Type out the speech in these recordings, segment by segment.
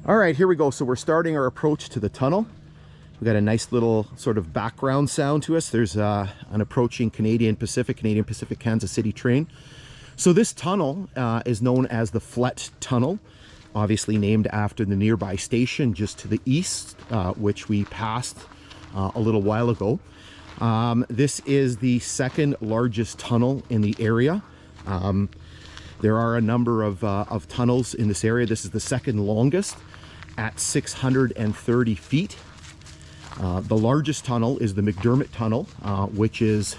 All right, here we go. So we're starting our approach to the tunnel. We got a nice little sort of background sound to us. There's an approaching Canadian Pacific, Kansas City train. So this tunnel is known as the Flett Tunnel, obviously named after the nearby station just to the east, which we passed a little while ago. This is the second largest tunnel in the area. There are a number of tunnels in this area. This is the second longest at 630 feet. The largest tunnel is the Macdiarmid Tunnel, which is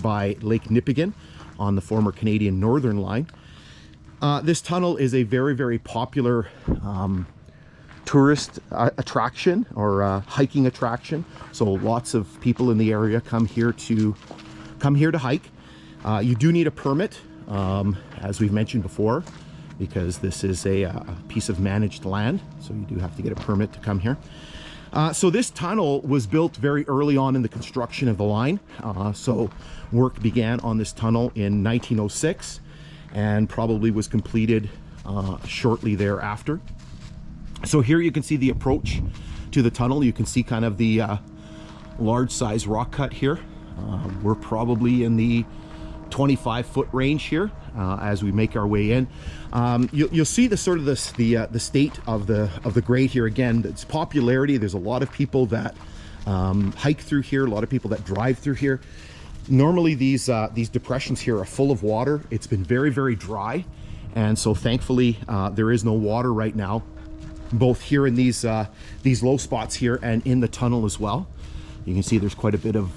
by Lake Nipigon on the former Canadian Northern Line. This tunnel is a very, very popular tourist attraction or hiking attraction. So lots of people in the area come here to hike. You do need a permit, as we've mentioned before, because this is a piece of managed land. So you do have to get a permit to come here. So this tunnel was built very early on in the construction of the line. So work began on this tunnel in 1906 and probably was completed shortly thereafter. So here you can see the approach to the tunnel. You can see kind of the large size rock cut here. We're probably in the 25-foot range here as we make our way in. You'll see the sort of the state of the grade here. Again, its popularity. There's a lot of people that hike through here, a lot of people that drive through here. Normally these depressions here are full of water. It's been very, very dry, and so thankfully there is no water right now, both here in these low spots here and in the tunnel as well. You can see there's quite a bit of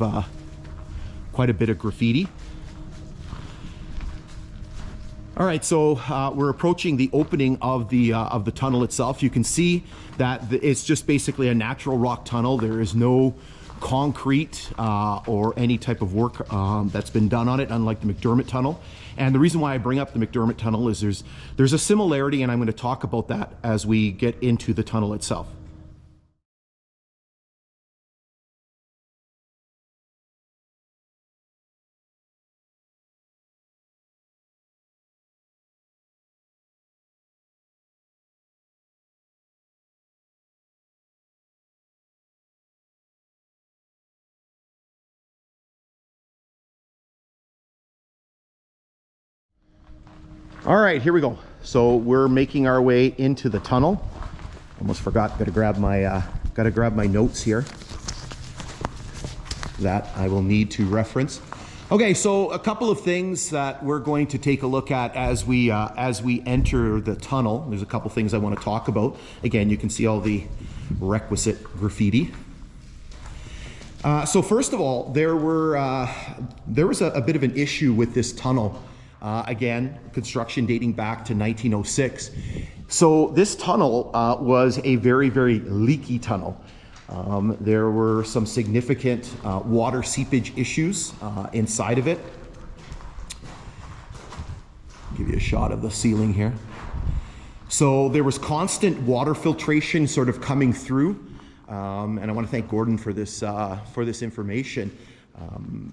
graffiti. All right, so we're approaching the opening of the tunnel itself. You can see that it's just basically a natural rock tunnel. There is no concrete or any type of work that's been done on it, unlike the Macdiarmid Tunnel. And the reason why I bring up the Macdiarmid Tunnel is there's a similarity, and I'm going to talk about that as we get into the tunnel itself. All right, here we go. So we're making our way into the tunnel. Almost forgot, gotta grab my notes here that I will need to reference. Okay, so a couple of things that we're going to take a look at as we enter the tunnel. There's a couple things I want to talk about. Again, you can see all the requisite graffiti. So first of all, there was a bit of an issue with this tunnel. Again, construction dating back to 1906. So this tunnel was a very, very leaky tunnel. There were some significant water seepage issues inside of it. Give you a shot of the ceiling here. So there was constant water filtration sort of coming through. And I want to thank Gordon for this information.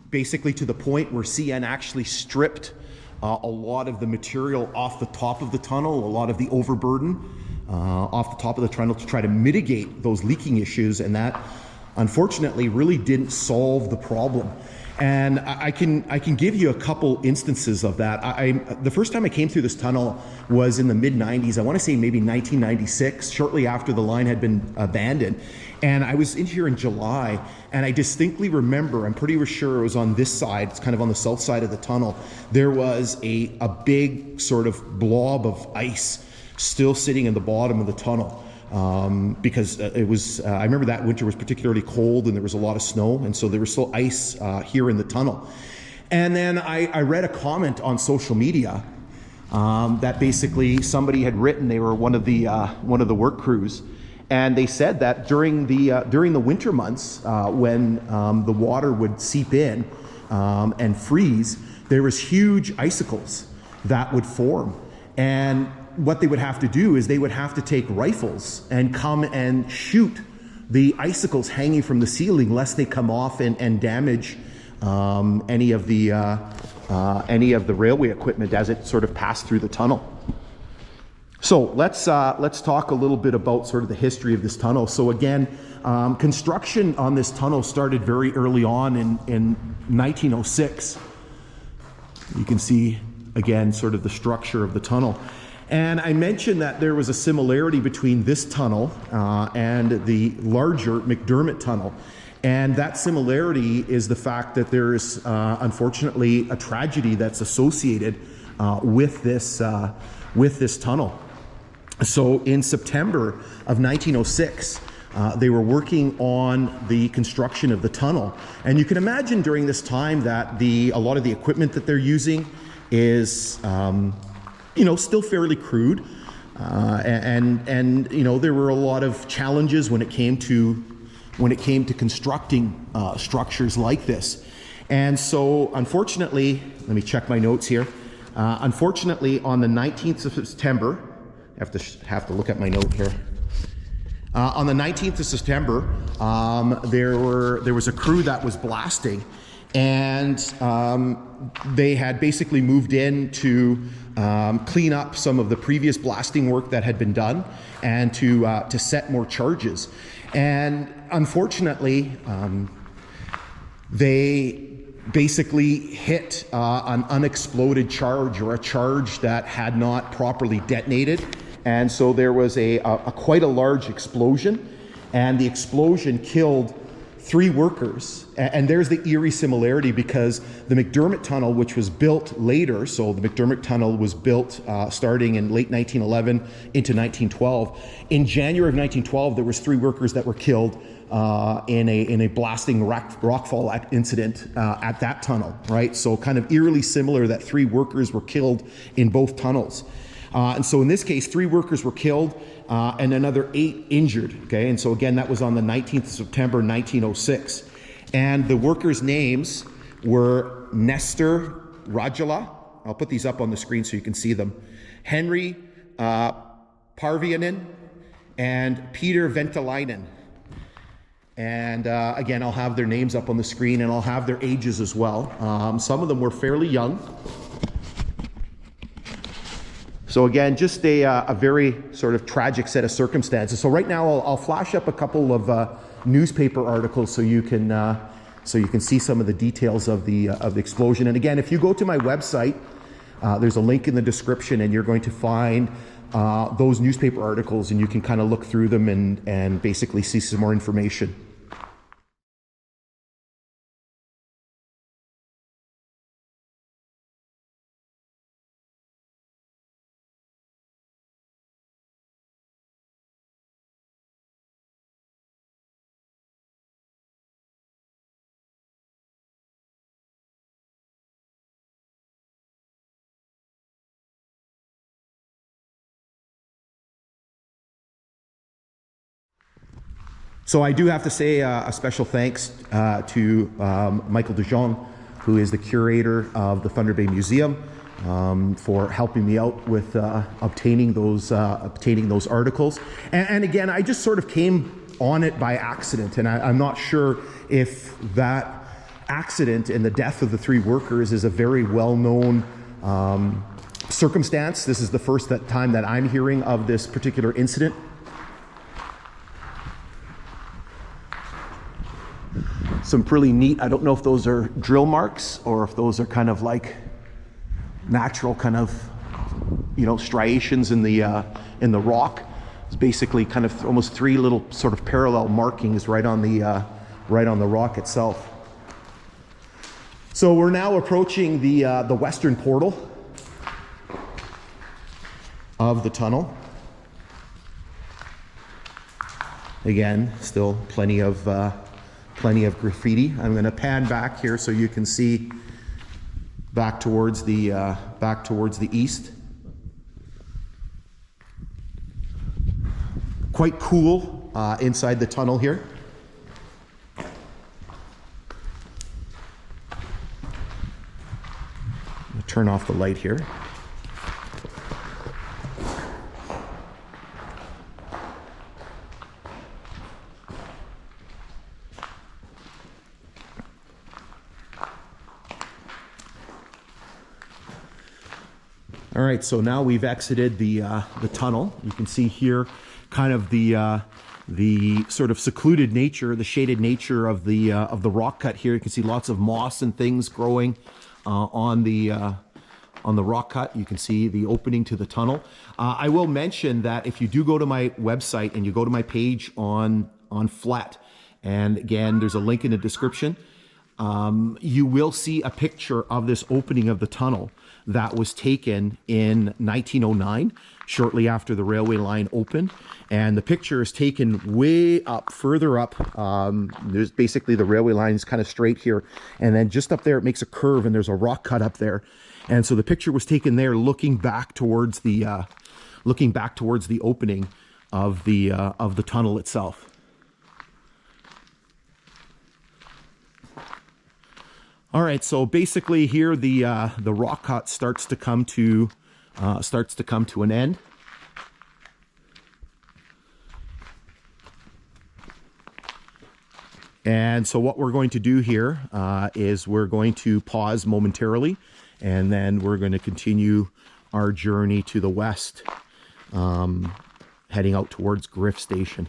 Basically to the point where CN actually stripped a lot of the material off the top of the tunnel, a lot of the overburden off the top of the tunnel to try to mitigate those leaking issues, and that unfortunately really didn't solve the problem. And I can give you a couple instances of that. The first time I came through this tunnel was in the mid-90s. I want to say maybe 1996, shortly after the line had been abandoned. And I was in here in July, and I distinctly remember, I'm pretty sure it was on this side, it's kind of on the south side of the tunnel, there was a big sort of blob of ice still sitting in the bottom of the tunnel. Because it was, I remember that winter was particularly cold and there was a lot of snow, and so there was still ice here in the tunnel. And then I read a comment on social media that basically somebody had written, they were one of the work crews, and they said that during the winter months when the water would seep in and freeze, there was huge icicles that would form. And what they would have to do is they would have to take rifles and come and shoot the icicles hanging from the ceiling, lest they come off and damage any of the railway equipment as it sort of passed through the tunnel. So let's talk a little bit about sort of the history of this tunnel. So again, construction on this tunnel started very early on in 1906. You can see again sort of the structure of the tunnel. And I mentioned that there was a similarity between this tunnel and the larger McDermott Tunnel. And that similarity is the fact that there's unfortunately a tragedy that's associated with this tunnel. So in September of 1906, they were working on the construction of the tunnel. And you can imagine during this time that a lot of the equipment that they're using is, still fairly crude. And there were a lot of challenges when it came to constructing structures like this. And so unfortunately, let me check my notes here. Unfortunately, on the 19th of September, I have to look at my note here. On the 19th of September, there was a crew that was blasting, and they had basically moved in to clean up some of the previous blasting work that had been done and to set more charges. And unfortunately, they basically hit an unexploded charge, or a charge that had not properly detonated. And so there was quite a large explosion, and the explosion killed 3 workers. And there's the eerie similarity, because the McDermott Tunnel, which was built later, so the McDermott Tunnel was built starting in late 1911 into 1912. In January of 1912, there was 3 workers that were killed in a blasting rockfall incident at that tunnel, right? So kind of eerily similar that 3 workers were killed in both tunnels. And so in this case, 3 workers were killed and another 8 injured, okay? And so again, that was on the 19th of September, 1906. And the workers' names were Nestor Rajala. I'll put these up on the screen so you can see them. Henry Parvianen and Peter Ventalainen. And again, I'll have their names up on the screen, and I'll have their ages as well. Some of them were fairly young. So again, just a very sort of tragic set of circumstances. So right now, I'll flash up a couple of newspaper articles so you can see some of the details of the explosion. And again, if you go to my website, there's a link in the description, and you're going to find those newspaper articles, and you can kind of look through them and basically see some more information. So I do have to say a special thanks to Michael DeJong, who is the curator of the Thunder Bay Museum, for helping me out with obtaining those articles. And again, I just sort of came on it by accident, and I'm not sure if that accident and the death of the 3 workers is a very well-known circumstance. This is the first time that I'm hearing of this particular incident. Some pretty neat, I don't know if those are drill marks or if those are kind of like natural kind of, striations in the rock. It's basically kind of almost 3 little sort of parallel markings right on the rock itself. So we're now approaching the western portal of the tunnel. Again, still plenty of graffiti. I'm going to pan back here so you can see back towards the east. Quite cool inside the tunnel here. I'll turn off the light here. All right, so now we've exited the tunnel. You can see here kind of the sort of secluded nature, the shaded nature of the rock cut here. You can see lots of moss and things growing on the rock cut. You can see the opening to the tunnel. I will mention that if you do go to my website and you go to my page on Flett, and again, there's a link in the description, you will see a picture of this opening of the tunnel that was taken in 1909, shortly after the railway line opened. And the picture is taken way up, further up. There's basically the railway line is kind of straight here. And then just up there, it makes a curve and there's a rock cut up there. And so the picture was taken there looking back towards the opening of the tunnel itself. All right, so basically here the rock cut starts to come to an end. And so what we're going to do here is we're going to pause momentarily, and then we're going to continue our journey to the west, heading out towards Griff Station.